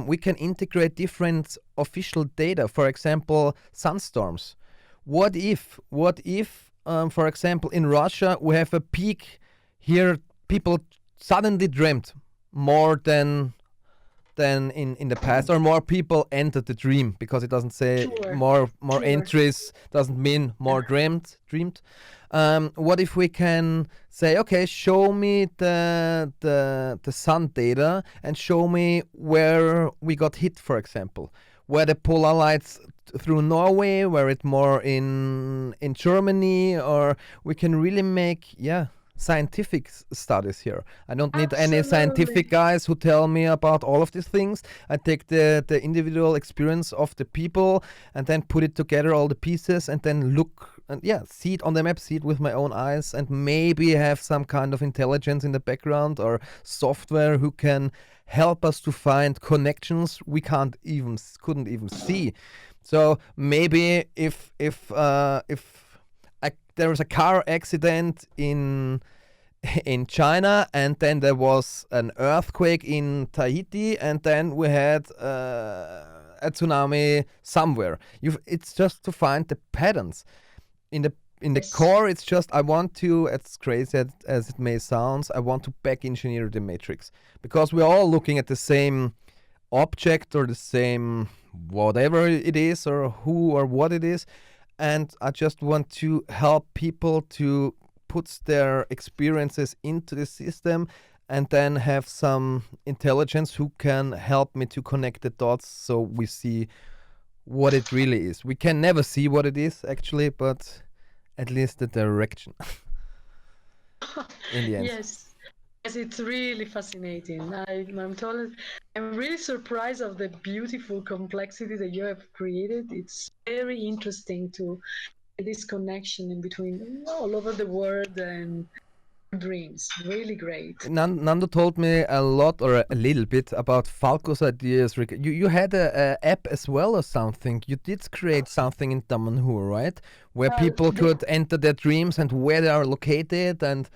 we can integrate different official data. For example, sunstorms. What if for example in Russia we have a peak here, people suddenly dreamt more than in the past, or more people entered the dream, because it doesn't say more entries doesn't mean more dreamed. What if we can say, okay, show me the sun data and show me where we got hit, for example, where the polar lights through Norway, where it more in Germany, or we can really make scientific studies here. I don't need any scientific guys who tell me about all of these things. I take the individual experience of the people and then put it together, all the pieces, and then look and see it on the map, see it with my own eyes, and maybe have some kind of intelligence in the background or software who can help us to find connections we couldn't even see. So maybe if there was a car accident in China, and then there was an earthquake in Tahiti, and then we had a tsunami somewhere. It's just to find the patterns. In the in the Yes. core, it's just I want to, as crazy as it may sound, I want to back engineer the matrix, because we're all looking at the same object or the same whatever it is or who or what it is, and I just want to help people to put their experiences into the system and then have some intelligence who can help me to connect the dots so we see what it really is. We can never see what it is actually, but at least the direction in the end. Yes, yes, it's really fascinating. I'm really surprised of the beautiful complexity that you have created. It's very interesting to this connection in between all over the world and dreams. Really great. Nando told me a lot or a little bit about Falco's ideas. You had a app as well or something. You did create something in Damanhur, right? Where people could enter their dreams and where they are located, and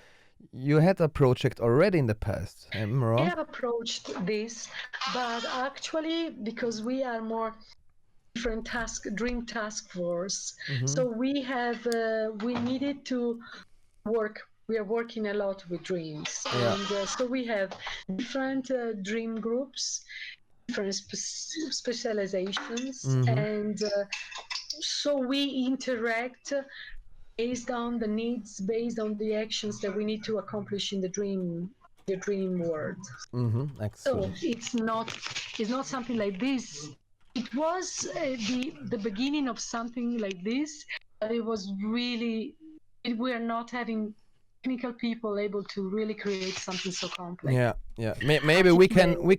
you had a project already in the past. Am I We wrong? have approached this, but actually, because we are more different dream task force, so we needed to work. We are working a lot with dreams, Yeah. and so we have different dream groups, different specializations, and so we interact based on the needs, based on the actions that we need to accomplish in the dream world. So Excellent. it's not something like this. It was the beginning of something like this, but it was really we are not having technical people able to really create something so complex. Yeah. Maybe we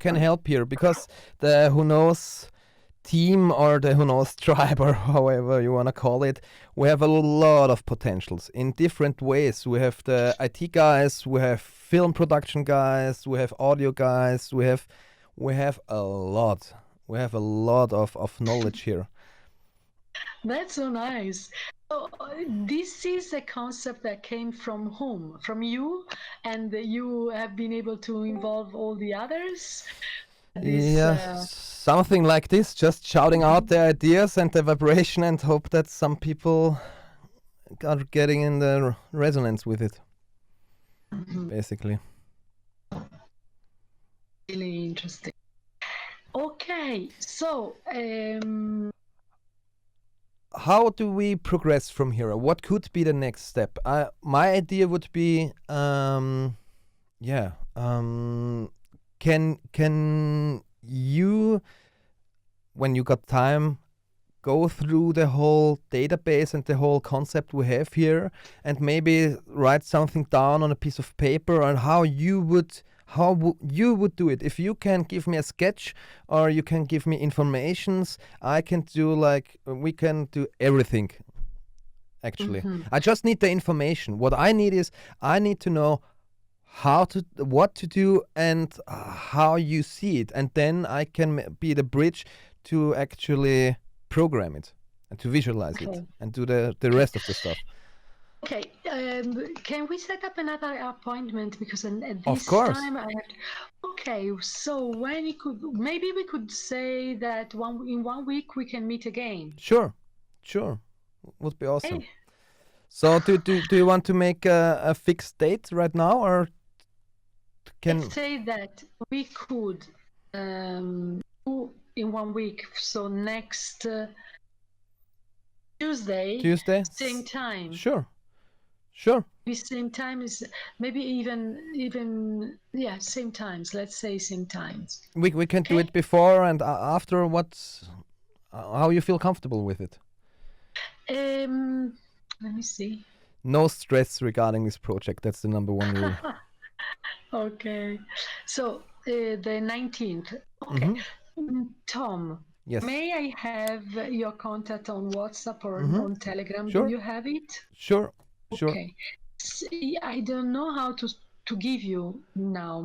can help here, because the WhoKnows team or the WhoKnows tribe or however you want to call it, we have a lot of potentials in different ways. We have the IT guys, we have film production guys, we have audio guys, we have a lot. We have a lot of knowledge here. That's so nice. So this is a concept that came from whom? From you, and you have been able to involve all the others? Something like this, just shouting out the ideas and the vibration and hope that some people are getting in the resonance with it, basically. Really interesting. Okay, so how do we progress from here? What could be the next step? My idea would be, can you, when you got time, go through the whole database and the whole concept we have here, and maybe write something down on a piece of paper on how you would do it? If you can give me a sketch or you can give me informations, I can do we can do everything. Actually, I just need the information. What I need is I need to know what to do and how you see it, and then I can be the bridge to actually program it and to visualize it and do the rest of the stuff. Okay, can we set up another appointment, because at this Of course. time I have okay, so when maybe we could say that in 1 week we can meet again. Sure, would be awesome. Okay. So do you want to make a fixed date right now, or Let's say that we could do in 1 week, so next Tuesday, same time. Sure. The same time is maybe even same times. Let's say same times. We can do it before and after. How you feel comfortable with it? Let me see. No stress regarding this project. That's the number one rule. Okay, so the 19th. Okay, Tom. Yes. May I have your contact on WhatsApp or on Telegram? Sure. Do you have it? Sure. Okay. See, I don't know how to give you now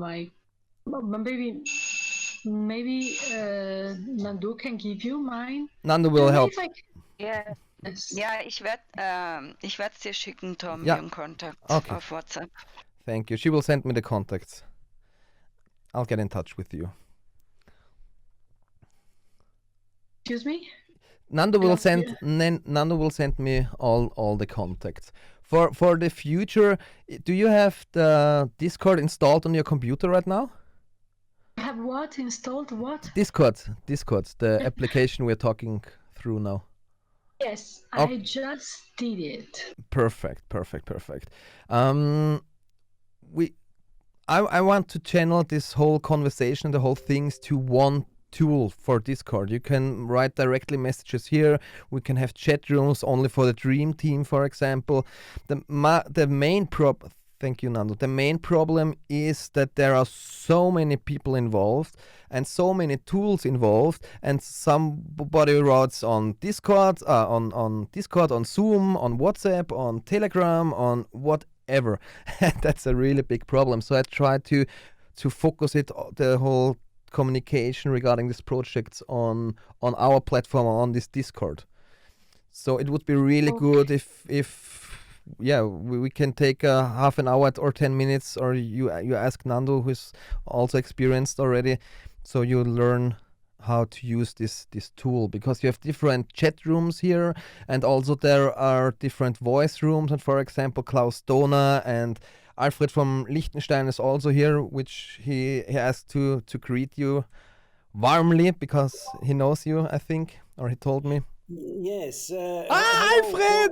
maybe Nando can give you mine. Nando will help. Ja, ich werde es dir schicken, Tom, ihren Kontakt auf WhatsApp. Thank you. She will send me the contacts. I'll get in touch with you. Excuse me? Nando will send me all the contacts. For the future, do you have the Discord installed on your computer right now? Have what installed? What? Discord, the application we're talking through now. Yes, I just did it. Perfect. I want to channel this whole conversation, the whole things to one tool for Discord. You can write directly messages here. We can have chat rooms only for the Dream Team, for example. The main Thank you, Nando. The main problem is that there are so many people involved and so many tools involved, and somebody writes on Discord, on Discord, on Zoom, on WhatsApp, on Telegram, on whatever. That's a really big problem. So I try to focus the whole communication regarding these projects on our platform, on this Discord. So it would be really good if we can take a half an hour or 10 minutes, or you ask Nando, who's also experienced already, so you learn how to use this tool, because you have different chat rooms here, and also there are different voice rooms. And for example, Klaus Dohner and Alfred from Liechtenstein is also here, which he asked to greet you warmly because he knows you, I think, or he told me. Yes. Alfred!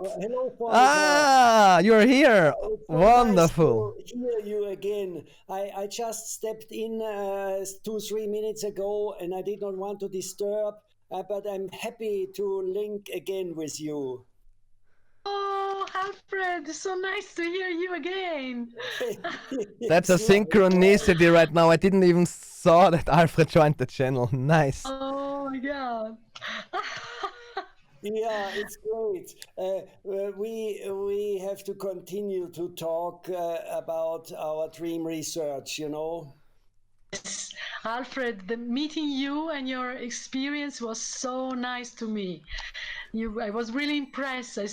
Hello, you're here. It's Wonderful. nice to hear you again. I just stepped in 2-3 minutes ago, and I did not want to disturb, but I'm happy to link again with you. Oh, Alfred, so nice to hear you again. That's a synchronicity right now. I didn't even saw that Alfred joined the channel. Nice. Oh my God. Yeah, it's great. We have to continue to talk about our dream research, you know. Yes. Alfred, meeting you and your experience was so nice to me. I was really impressed. I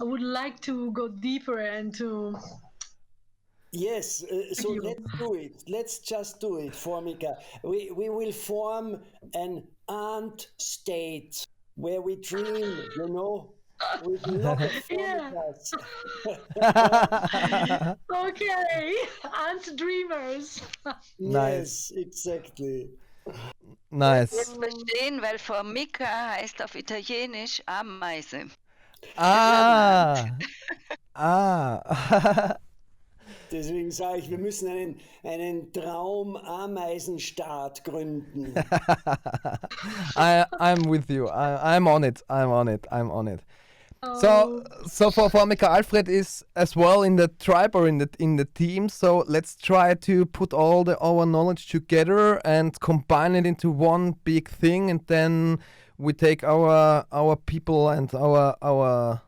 would like to go deeper and to... Yes, so let's do it. Let's just do it, Formika. We will form an ant state where we dream, you know, with lot of Formikas. Okay, ant dreamers. Yes, exactly. Nice. Jetzt verstehen, weil Formica heißt auf Italienisch Ameise. Deswegen sage ich, wir müssen einen Traum-Ameisenstaat gründen. I'm with you. I'm on it. So for Formika, Alfred is as well in the tribe or in the team. So let's try to put all our knowledge together and combine it into one big thing, and then we take our people and our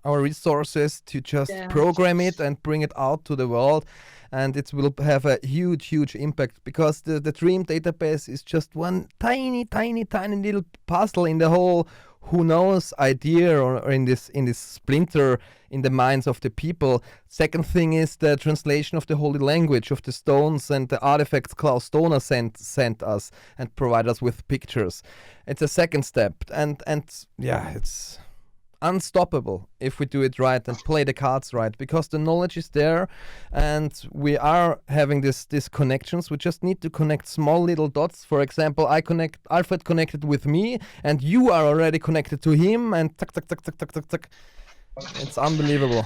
resources to just program it and bring it out to the world, and it will have a huge impact, because the Dream database is just one tiny little puzzle in the whole WhoKnows idea, or in this splinter in the minds of the people. Second thing is the translation of the holy language, of the stones and the artifacts Klaus Dohner sent us and provide us with pictures. It's a second step, and it's unstoppable if we do it right and play the cards right, because the knowledge is there and we are having these connections. We just need to connect small little dots. For example, Alfred connected with me, and you are already connected to him, and tuck. It's unbelievable.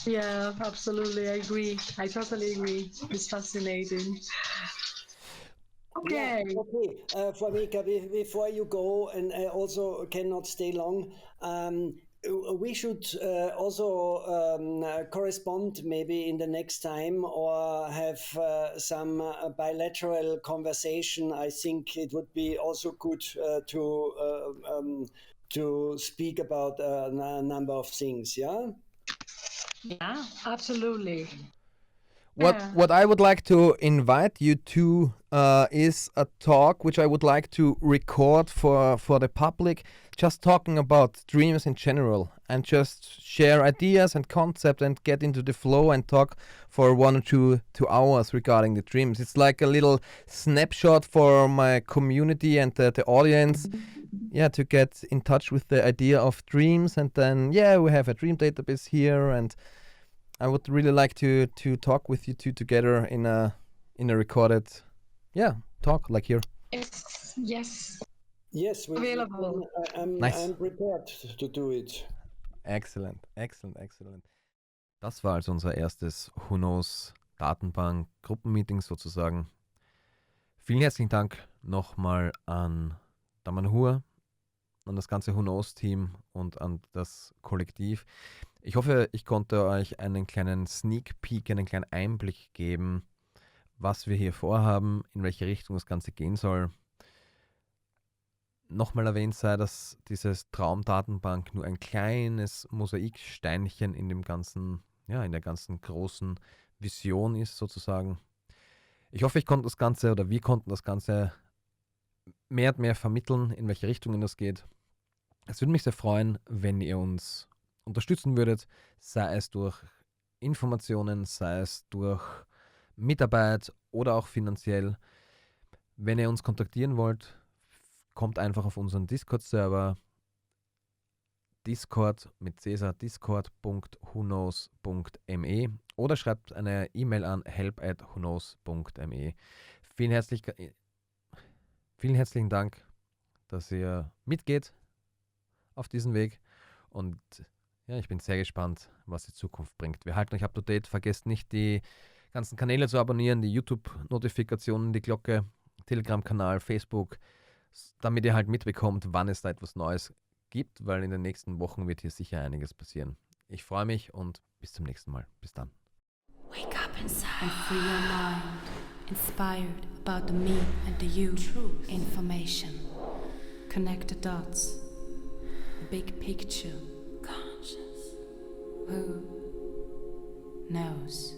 Yeah, absolutely. I agree. I totally agree. It's fascinating. Okay. Yeah, okay. Formika, before you go, and I also cannot stay long, we should also correspond maybe in the next time, or have some bilateral conversation. I think it would be also good to speak about a number of things, yeah? Yeah, absolutely. What I would like to invite you to is a talk which I would like to record for the public, just talking about dreams in general, and just share ideas and concepts and get into the flow and talk for 1 or 2 hours regarding the dreams. It's like a little snapshot for my community and the audience to get in touch with the idea of dreams, and then we have a dream database here, and I would really like to talk with you two together in a recorded talk like here. Yes. Yes, Available. I'm prepared to do it. Excellent. Das war also unser erstes WhoKnows Datenbank Gruppenmeeting sozusagen. Vielen herzlichen Dank nochmal an Damanhur, an das ganze WhoKnows-Team und an das Kollektiv. Ich hoffe, ich konnte euch einen kleinen Sneak Peek, einen kleinen Einblick geben, was wir hier vorhaben, in welche Richtung das Ganze gehen soll. Nochmal erwähnt sei, dass dieses Traum Datenbank nur ein kleines Mosaiksteinchen in dem ganzen, in der ganzen großen Vision ist sozusagen. Ich hoffe, wir konnten das Ganze mehr und mehr vermitteln, in welche Richtungen das geht. Es würde mich sehr freuen, wenn ihr uns unterstützen würdet, sei es durch Informationen, sei es durch Mitarbeit oder auch finanziell. Wenn ihr uns kontaktieren wollt, kommt einfach auf unseren Discord-Server, Discord mit Cäsar, discord.whoknows.me oder schreibt eine E-Mail an help@whoknows.me. Vielen herzlichen Dank, dass ihr mitgeht auf diesen Weg, und ich bin sehr gespannt, was die Zukunft bringt. Wir halten euch up to date. Vergesst nicht, die ganzen Kanäle zu abonnieren, die YouTube-Notifikationen, die Glocke, Telegram-Kanal, Facebook, damit ihr halt mitbekommt, wann es da etwas Neues gibt, weil in den nächsten Wochen wird hier sicher einiges passieren. Ich freue mich und bis zum nächsten Mal. Bis dann. Wake up inside and free your mind. Inspired about the me and the you. Truth. Information. Connect the dots. Big picture. Conscious. Who knows?